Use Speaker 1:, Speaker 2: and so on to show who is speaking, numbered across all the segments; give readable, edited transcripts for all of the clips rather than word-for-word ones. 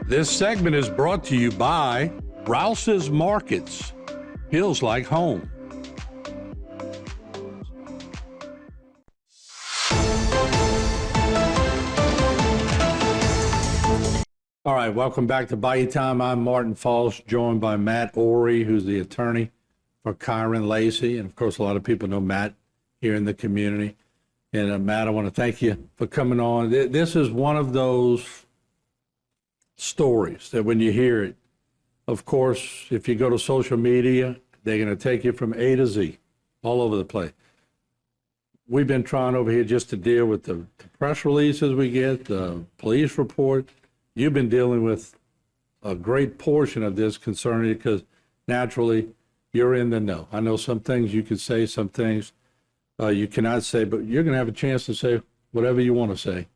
Speaker 1: This segment is brought to you by Rouse's Markets. Feels like home. All right, welcome back to Bayou Time. I'm Martin Falls, joined by Matt Ory, who's the attorney for Kyren Lacy. And of course, a lot of people know Matt here in the community. And Matt, I want to thank you for coming on. This is one of those stories that when you hear it, of course, if you go to social media, they're going to take you from A to Z, all over the place. We've been trying over here just to deal with the press releases we get, the police report. You've been dealing with a great portion of this concerning it because naturally you're in the know. I know some things you can say, some things you cannot say, but you're going to have a chance to say whatever you want to say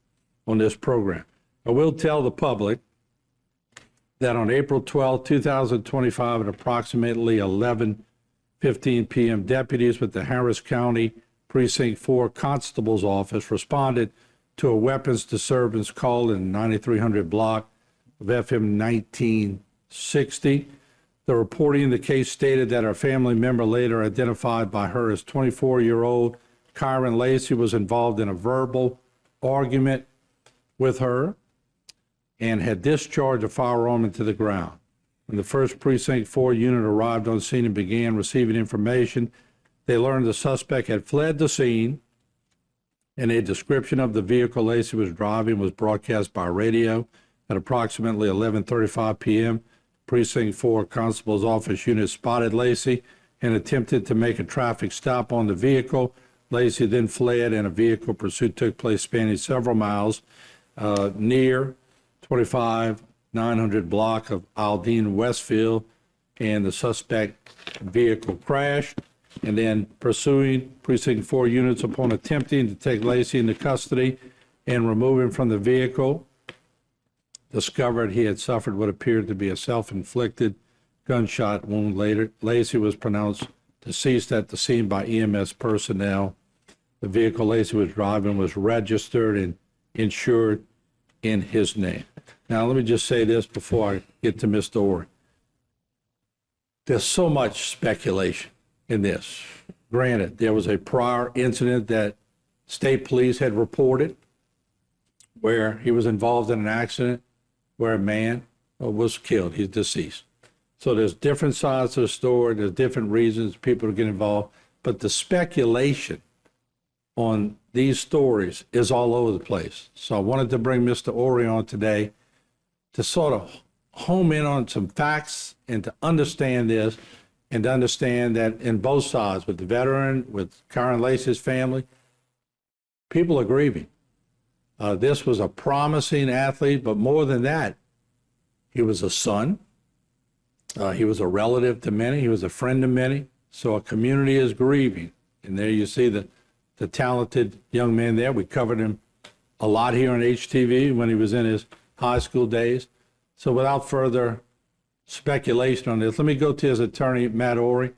Speaker 1: on this program. I will tell the public that on April 12, 2025, at approximately 11:15 p.m., deputies with the Harris County Precinct 4 Constable's Office responded to a weapons disturbance call in 9300 block of FM 1960. The reporting in the case stated that our family member, later identified by her as 24-year-old Kyren Lacy, was involved in a verbal argument with her and had discharged a firearm into the ground. When the first Precinct 4 unit arrived on scene and began receiving information, they learned the suspect had fled the scene, and a description of the vehicle Lacy was driving was broadcast by radio. At approximately 11:35 p.m., Precinct 4 Constable's Office unit spotted Lacy and attempted to make a traffic stop on the vehicle. Lacy then fled, and a vehicle pursuit took place spanning several miles near 25900 block of Aldine Westfield, and the suspect vehicle crashed. And then pursuing Precinct 4 units upon attempting to take Lacy into custody and remove him from the vehicle, discovered he had suffered what appeared to be a self-inflicted gunshot wound. Later, Lacy was pronounced deceased at the scene by EMS personnel. The vehicle Lacy was driving was registered and insured in his name. Now, let me just say this before I get to Mr. Ory. There's so much speculation in this. Granted, there was a prior incident that state police had reported where he was involved in an accident where a man was killed. He's deceased. So there's different sides to the story. There's different reasons people get involved. But the speculation on these stories is all over the place. So I wanted to bring Mr. Ory on today to sort of home in on some facts and to understand this, and to understand that in both sides, with the veteran, with Kyren Lacy's family, people are grieving. This was a promising athlete, but more than that, he was a son. He was a relative to many. He was a friend to many. So a community is grieving. And there you see the talented young man there. We covered him a lot here on HTV when he was in his high school days. So without further speculation on this, let me go to his attorney, Matt Ory.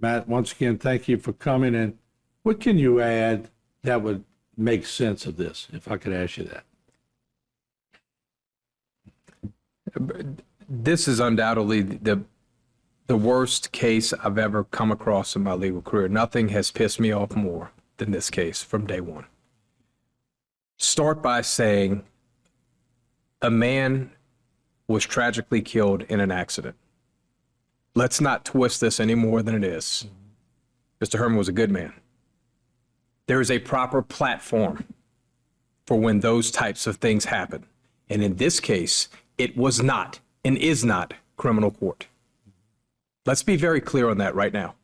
Speaker 1: Matt, once again, thank you for coming. And what can you add that would make sense of this, if I could ask you that?
Speaker 2: This is undoubtedly the worst case I've ever come across in my legal career. Nothing has pissed me off more than this case from day one. Start by saying a man was tragically killed in an accident. Let's not twist this any more than it is. Mr. Herman was a good man. There is a proper platform for when those types of things happen. And in this case, it was not and is not criminal court. Let's be very clear on that right now.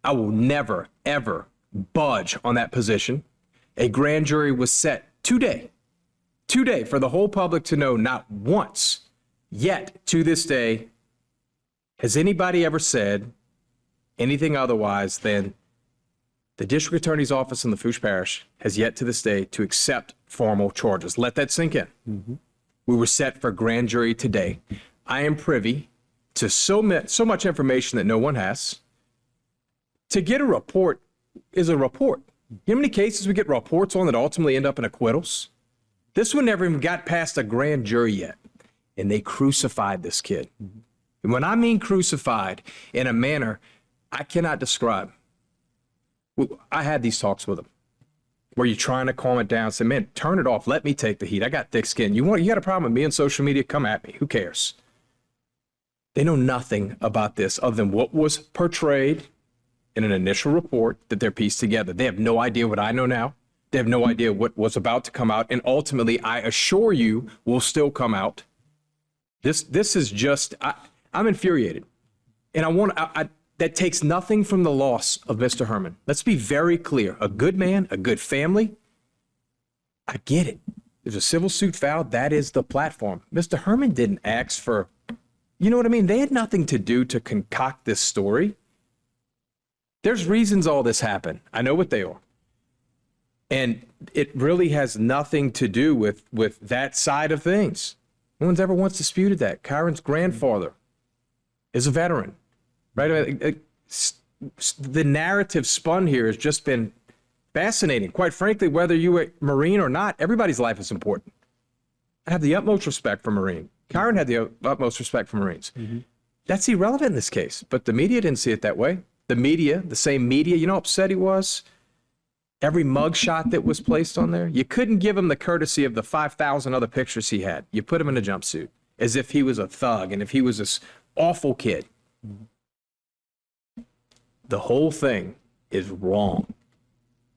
Speaker 2: I will never, ever budge on that position. A grand jury was set today for the whole public to know not once, yet to this day, has anybody ever said anything otherwise than the district attorney's office in Lafourche Parish has yet to this day to accept formal charges. Let that sink in. Mm-hmm. We were set for grand jury today. I am privy to so much information that no one has. To get a report is a report. You know how many cases we get reports on that ultimately end up in acquittals? This one never even got past a grand jury yet. and they crucified this kid. And when I mean crucified in a manner I cannot describe, I had these talks with him where you're trying to calm it down, say, man, turn it off. Let me take the heat. I got thick skin. You got a problem with me on social media? Come at me. Who cares? They know nothing about this other than what was portrayed in an initial report that they're pieced together. They have no idea what I know now. They have no idea what was about to come out. And ultimately, I assure you, will still come out. This is just, I'm infuriated. And that takes nothing from the loss of Mr. Herman. Let's be very clear. A good man, a good family. I get it. There's a civil suit filed. That is the platform. Mr. Herman didn't ask for, you know what I mean? They had nothing to do to concoct this story. There's reasons all this happened. I know what they are. And it really has nothing to do with that side of things. No one's ever once disputed that. Kyren's grandfather is a veteran. Right? The narrative spun here has just been fascinating. Quite frankly, whether you were Marine or not, everybody's life is important. I have the utmost respect for Marine. Kyren had the utmost respect for Marines. Mm-hmm. That's irrelevant in this case, but the media didn't see it that way. The media, the same media, you know how upset he was? Every mugshot that was placed on there, you couldn't give him the courtesy of the 5,000 other pictures he had. You put him in a jumpsuit as if he was a thug and if he was this awful kid. Mm-hmm. The whole thing is wrong.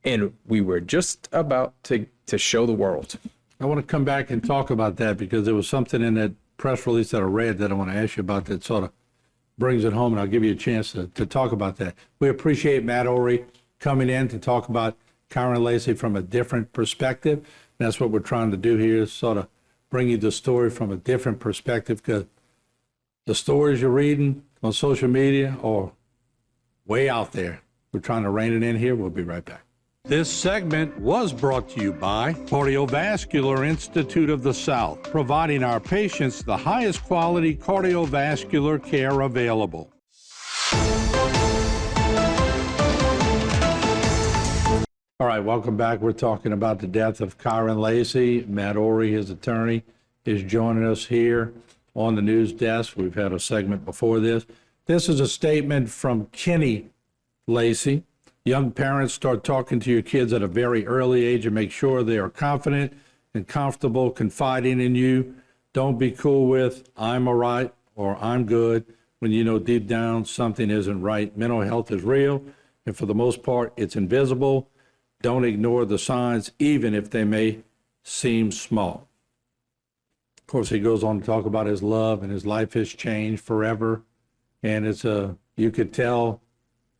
Speaker 2: And we were just about to show the world.
Speaker 1: I want to come back and talk about that because there was something in that press release that I read that I want to ask you about that sort of brings it home, and I'll give you a chance to talk about that. We appreciate Matt Ory coming in to talk about Kyren Lacy from a different perspective. That's what we're trying to do here, is sort of bring you the story from a different perspective, because the stories you're reading on social media are way out there. We're trying to rein it in here. We'll be right back. This segment was brought to you by Cardiovascular Institute of the South, providing our patients the highest quality cardiovascular care available. All right, welcome back. We're talking about the death of Kyren Lacy. Matt Ory, his attorney, is joining us here on the news desk. We've had a segment before this. This is a statement from Kenny Lacy. Young parents, start talking to your kids at a very early age and make sure they are confident and comfortable confiding in you. Don't be cool with, I'm all right or I'm good, when you know deep down something isn't right. Mental health is real, and for the most part, it's invisible. Don't ignore the signs, even if they may seem small. Of course, he goes on to talk about his love, and his life has changed forever. And you could tell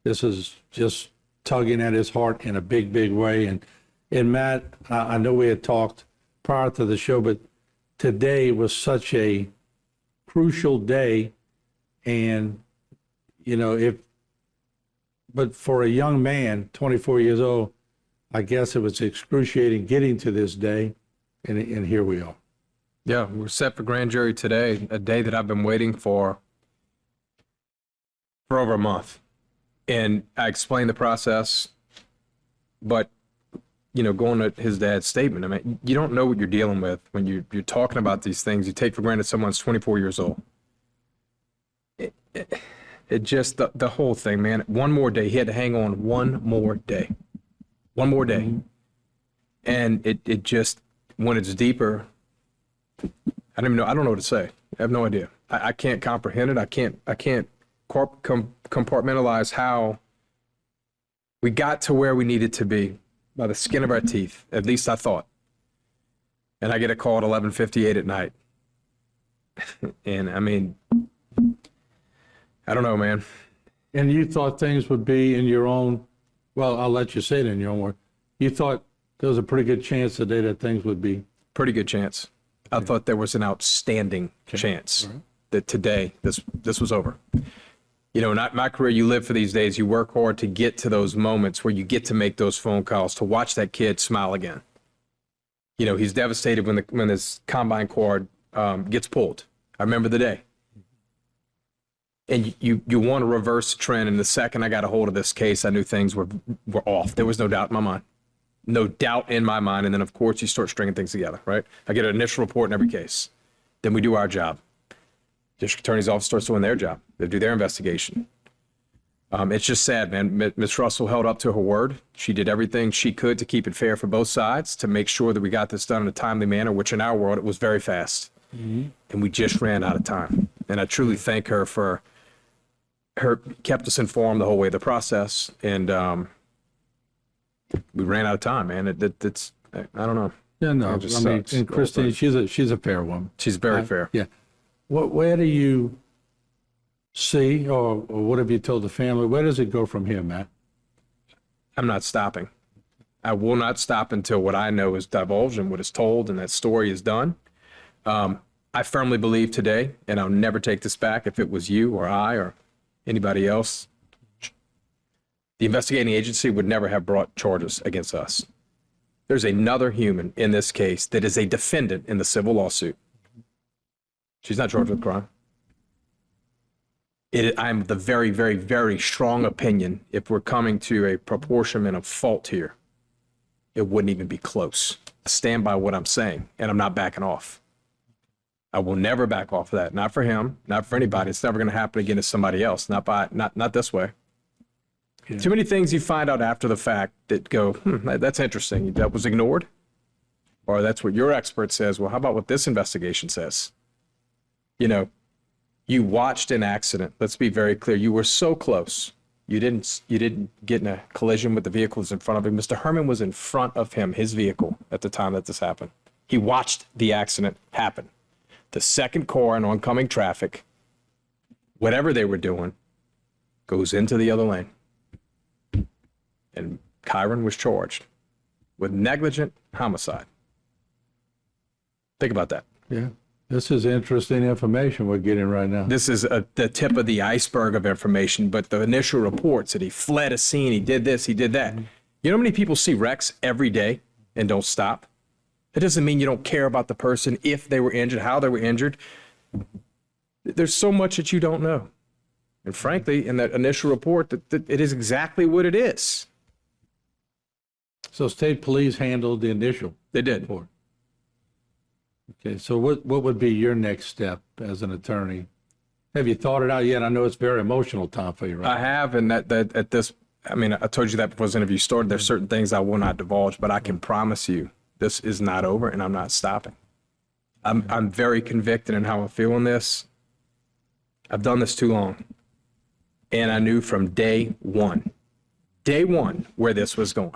Speaker 1: this is just tugging at his heart in a big, big way. And Matt, I know we had talked prior to the show, but today was such a crucial day. And, you know, but for a young man, 24 years old, I guess it was excruciating getting to this day, and here we are.
Speaker 2: Yeah, we're set for grand jury today, a day that I've been waiting for over a month. And I explained the process, but, you know, going to his dad's statement, I mean, you don't know what you're dealing with when you're talking about these things. You take for granted someone's 24 years old. It just, the whole thing, man, one more day. He had to hang on one more day. One more day. And it just, when it's deeper, I don't know what to say. I have no idea. I can't comprehend it. I can't compartmentalize how we got to where we needed to be by the skin of our teeth. At least I thought. And I get a call at 11:58 at night. And I mean, I don't know, man.
Speaker 1: And you thought things would be in your own, well, I'll let you say it in your own word. You thought there was a pretty good chance today that things would be.
Speaker 2: Pretty good chance. I thought there was an outstanding chance that today this was over. You know, in my career, you live for these days. You work hard to get to those moments where you get to make those phone calls, to watch that kid smile again. You know, he's devastated when his combine cord gets pulled. I remember the day. And you want to reverse the trend. And the second I got a hold of this case, I knew things were off. There was no doubt in my mind. No doubt in my mind. And then, of course, you start stringing things together, right? I get an initial report in every case. Then we do our job. District Attorney's Office starts doing their job. They do their investigation. It's just sad, man. Ms. Russell held up to her word. She did everything she could to keep it fair for both sides, to make sure that we got this done in a timely manner, which in our world, it was very fast. And we just ran out of time. And I truly thank her for kept us informed the whole way of the process. And we ran out of time, man. It's, I don't know.
Speaker 1: Yeah, no,
Speaker 2: It just
Speaker 1: I mean,
Speaker 2: sucks.
Speaker 1: and Christine, she's a fair woman.
Speaker 2: She's very fair.
Speaker 1: Yeah. Where do you see, or what have you told the family? Where does it go from here, Matt?
Speaker 2: I'm not stopping. I will not stop until what I know is divulged and what is told and that story is done. I firmly believe today, and I'll never take this back, if it was you or I or anybody else, the investigating agency would never have brought charges against us. There's another human in this case that is a defendant in the civil lawsuit. She's not charged with crime. I'm the very, very, very strong opinion, if we're coming to a proportionment of fault here, it wouldn't even be close. I stand by what I'm saying, and I'm not backing off. I will never back off of that. Not for him, not for anybody. It's never going to happen again to somebody else. Not this way. Yeah. Too many things you find out after the fact that go, that's interesting. That was ignored. Or that's what your expert says. Well, how about what this investigation says? You know, you watched an accident. Let's be very clear. You were so close. You didn't get in a collision with the vehicles in front of him. Mr. Herman was in front of him, his vehicle, at the time that this happened. He watched the accident happen. The second car in oncoming traffic, whatever they were doing, goes into the other lane. And Kyren was charged with negligent homicide. Think about that.
Speaker 1: Yeah. This is interesting information we're getting right now.
Speaker 2: This is the tip of the iceberg of information, but the initial reports that he fled a scene, he did this, he did that. You know how many people see wrecks every day and don't stop? That doesn't mean you don't care about the person, if they were injured, how they were injured. There's so much that you don't know. And frankly, in that initial report, that it is exactly what it is.
Speaker 1: So state police handled the initial
Speaker 2: They did.
Speaker 1: report. Okay, so what would be your next step as an attorney? Have you thought it out yet? I know it's a very emotional time for you, right?
Speaker 2: I have, and that at this, I mean, I told you that before this interview started. There's certain things I will not divulge, but I can promise you this is not over, and I'm not stopping. I'm very convicted in how I feel in this. I've done this too long, and I knew from day one, where this was going.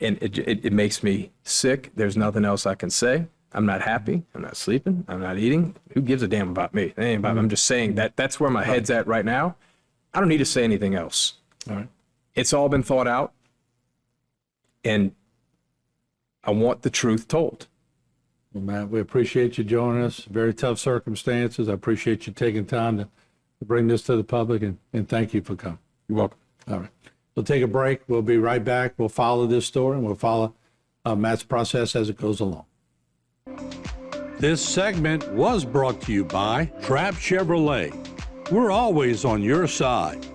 Speaker 2: It makes me sick. There's nothing else I can say. I'm not happy. I'm not sleeping. I'm not eating. Who gives a damn about me? It ain't about, I'm just saying that's where my head's at right now. I don't need to say anything else.
Speaker 1: All right.
Speaker 2: It's all been thought out, and I want the truth told.
Speaker 1: Well, Matt, we appreciate you joining us. Very tough circumstances. I appreciate you taking time to bring this to the public, and thank you for coming.
Speaker 2: You're welcome.
Speaker 1: All right. We'll take a break. We'll be right back. We'll follow this story, and we'll follow Matt's process as it goes along. This segment was brought to you by Trapp Chevrolet. We're always on your side.